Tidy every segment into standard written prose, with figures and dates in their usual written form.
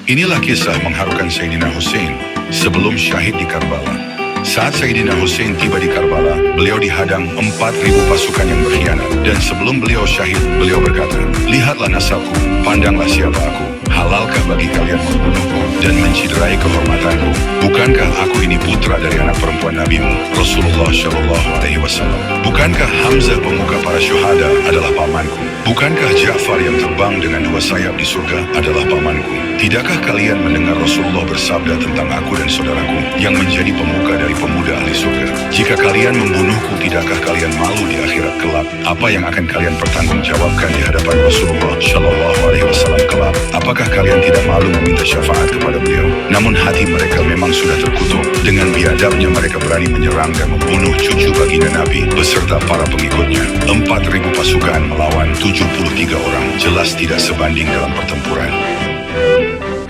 Inilah kisah mengharukan Sayyidina Hussein sebelum syahid di Karbala. Saat Sayyidina Hussein tiba di Karbala, beliau dihadang 4.000 pasukan yang berkhianat. Dan sebelum beliau syahid, beliau berkata, "Lihatlah nasabku, pandanglah siapa aku. Halalkah bagi kalian membunuhku dan menciderai kehormatanku? Bukankah aku ini putra dari anak perempuan Nabimu, Rasulullah Shallallahu Alaihi Wasallam? Bukankah Hamzah pemuka para syuhada adalah pamanku? Bukankah Ja'far yang terbang dengan 2 sayap di surga adalah pamanku? Tidakkah kalian mendengar Rasulullah bersabda tentang aku dan saudaraku yang menjadi pemuka dari pemuda ahli surga? Jika kalian membunuhku, tidakkah kalian malu di akhirat kelak? Apa yang akan kalian pertanggungjawabkan di hadapan Rasulullah Shallallahu Alaihi Wasallam kelak? Apakah kalian tidak malu meminta syafaat kepada beliau?" Namun hati mereka memang sudah terkutuk. Dengan biadabnya mereka berani menyerang dan membunuh cucu baginda Nabi beserta para pengikutnya. 4.000 pasukan melawan 73 orang, jelas tidak sebanding dalam pertempuran.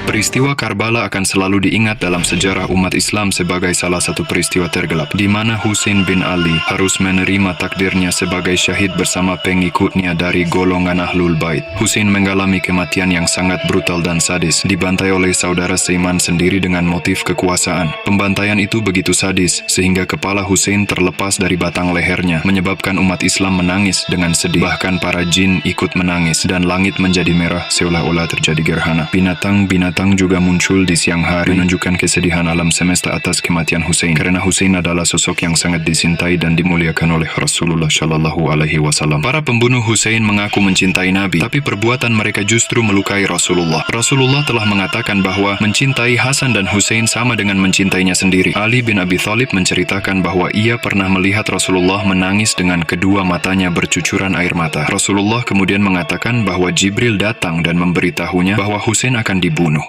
Peristiwa Karbala akan selalu diingat dalam sejarah umat Islam sebagai salah satu peristiwa tergelap, di mana Husain bin Ali harus menerima takdirnya sebagai syahid bersama pengikutnya dari golongan Ahlul Bait. Husain mengalami kematian yang sangat brutal dan sadis, dibantai oleh saudara seiman sendiri dengan motif kekuasaan. Pembantaian itu begitu sadis, sehingga kepala Husain terlepas dari batang lehernya, menyebabkan umat Islam menangis dengan sedih. Bahkan para jin ikut menangis, dan langit menjadi merah seolah-olah terjadi gerhana. Binatang-binatang juga muncul di siang hari, menunjukkan kesedihan alam semesta atas kematian Husain, karena Husain adalah sosok yang sangat dicintai dan dimuliakan oleh Rasulullah Shallallahu Alaihi Wasallam. Para pembunuh Husain mengaku mencintai Nabi, tapi perbuatan mereka justru melukai Rasulullah. Rasulullah telah mengatakan bahwa mencintai Hasan dan Husain sama dengan mencintainya sendiri. Ali bin Abi Thalib menceritakan bahwa ia pernah melihat Rasulullah menangis dengan kedua matanya bercucuran air mata. Rasulullah kemudian mengatakan bahwa Jibril datang dan memberitahunya bahwa Husain akan dibunuh.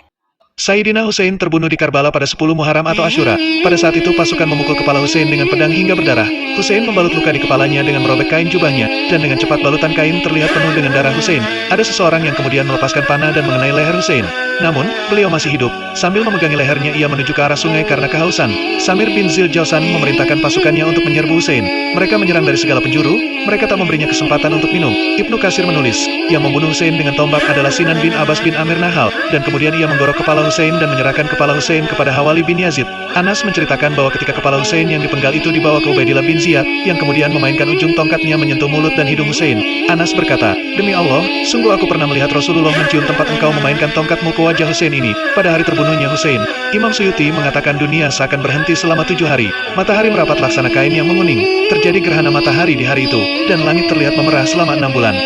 Sayyidina Hussein terbunuh di Karbala pada 10 Muharram atau Asyura. Pada saat itu pasukan memukul kepala Hussein dengan pedang hingga berdarah. Hussein membalut luka di kepalanya dengan merobek kain jubahnya, dan dengan cepat balutan kain terlihat penuh dengan darah Hussein. Ada seseorang yang kemudian melepaskan panah dan mengenai leher Hussein. Namun, beliau masih hidup. Sambil memegangi lehernya, ia menuju ke arah sungai karena kehausan. Samir bin Ziljausan memerintahkan pasukannya untuk menyerbu Hussein. Mereka menyerang dari segala penjuru, mereka tak memberinya kesempatan untuk minum. Ibnu Katsir menulis, yang membunuh Hussein dengan tombak adalah Sinan bin Abbas bin Amir Nahal, dan kemudian ia menggorok kepala Hussein dan menyerahkan kepala Hussein kepada Hawali bin Yazid. Anas menceritakan bahwa ketika kepala Hussein yang dipenggal itu dibawa ke Ubaidillah bin Ziyad, yang kemudian memainkan ujung tongkatnya menyentuh mulut dan hidung Hussein. Anas berkata, "Demi Allah, sungguh aku pernah melihat Rasulullah mencium tempat engkau memainkan tongkatmu ke wajah Hussein ini, pada hari terbunuhnya Hussein." Imam Suyuti mengatakan dunia seakan berhenti selama 7 hari. Matahari merapat laksana kain yang menguning. Terjadi gerhana matahari di hari itu, dan langit terlihat memerah selama 6 bulan.